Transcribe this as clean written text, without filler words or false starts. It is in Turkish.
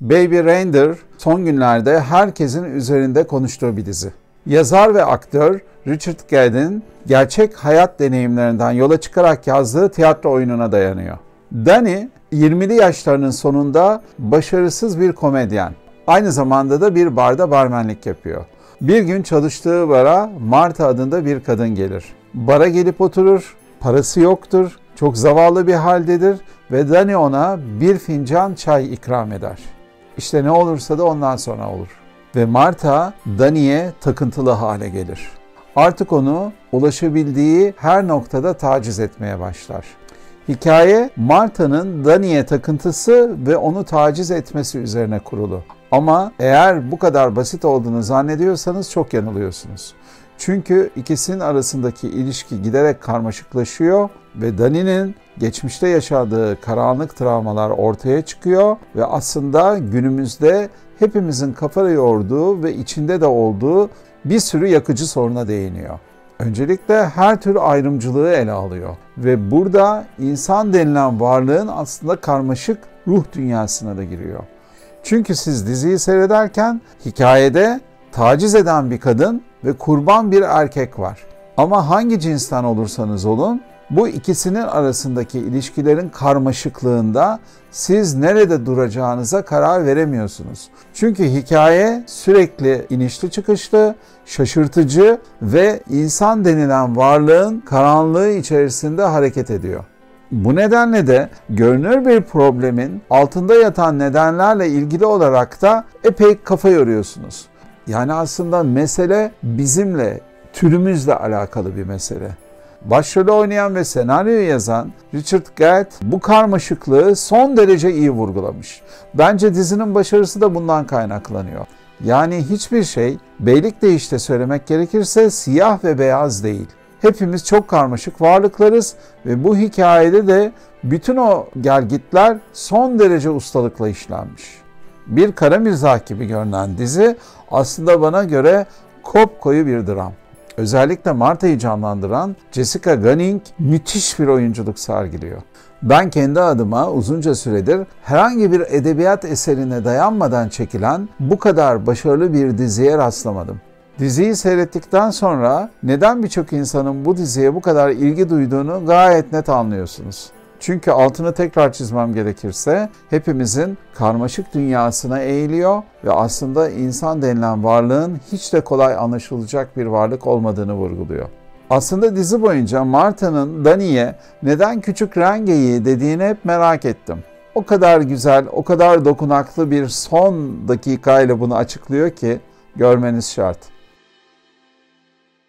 Baby Reindeer son günlerde herkesin üzerinde konuştuğu bir dizi. Yazar ve aktör Richard Gadd'in gerçek hayat deneyimlerinden yola çıkarak yazdığı tiyatro oyununa dayanıyor. Danny, 20'li yaşlarının sonunda başarısız bir komedyen. Aynı zamanda da bir barda barmenlik yapıyor. Bir gün çalıştığı bara Marta adında bir kadın gelir. Bara gelip oturur, parası yoktur, çok zavallı bir haldedir ve Danny ona bir fincan çay ikram eder. İşte ne olursa da ondan sonra olur. Ve Marta, Danny'e takıntılı hale gelir. Artık onu ulaşabildiği her noktada taciz etmeye başlar. Hikaye, Marta'nın Danny'e takıntısı ve onu taciz etmesi üzerine kurulu. Ama eğer bu kadar basit olduğunu zannediyorsanız çok yanılıyorsunuz. Çünkü ikisinin arasındaki ilişki giderek karmaşıklaşıyor ve Danny'nin geçmişte yaşadığı karanlık travmalar ortaya çıkıyor ve aslında günümüzde hepimizin kafa yorduğu ve içinde de olduğu bir sürü yakıcı soruna değiniyor. Öncelikle her tür ayrımcılığı ele alıyor ve burada insan denilen varlığın aslında karmaşık ruh dünyasına da giriyor. Çünkü siz diziyi seyrederken hikayede taciz eden bir kadın ve kurban bir erkek var. Ama hangi cinsten olursanız olun, bu ikisinin arasındaki ilişkilerin karmaşıklığında siz nerede duracağınıza karar veremiyorsunuz. Çünkü hikaye sürekli inişli çıkışlı, şaşırtıcı ve insan denilen varlığın karanlığı içerisinde hareket ediyor. Bu nedenle de görünür bir problemin altında yatan nedenlerle ilgili olarak da epey kafa yoruyorsunuz. Yani aslında mesele bizimle, türümüzle alakalı bir mesele. Başrolü oynayan ve senaryoyu yazan Richard Gadd bu karmaşıklığı son derece iyi vurgulamış. Bence dizinin başarısı da bundan kaynaklanıyor. Yani hiçbir şey, beylikdeyişte söylemek gerekirse, siyah ve beyaz değil. Hepimiz çok karmaşık varlıklarız ve bu hikayede de bütün o gelgitler son derece ustalıkla işlenmiş. Bir kara mizah gibi görünen dizi aslında bana göre kopkoyu bir dram. Özellikle Marta'yı canlandıran Jessica Gunning müthiş bir oyunculuk sergiliyor. Ben kendi adıma uzunca süredir herhangi bir edebiyat eserine dayanmadan çekilen bu kadar başarılı bir diziye rastlamadım. Diziyi seyrettikten sonra neden birçok insanın bu diziye bu kadar ilgi duyduğunu gayet net anlıyorsunuz. Çünkü altını tekrar çizmem gerekirse hepimizin karmaşık dünyasına eğiliyor ve aslında insan denilen varlığın hiç de kolay anlaşılacak bir varlık olmadığını vurguluyor. Aslında dizi boyunca Marta'nın Danny'ye neden küçük rengeyi dediğini hep merak ettim. O kadar güzel, o kadar dokunaklı bir son dakikayla bunu açıklıyor ki görmeniz şart.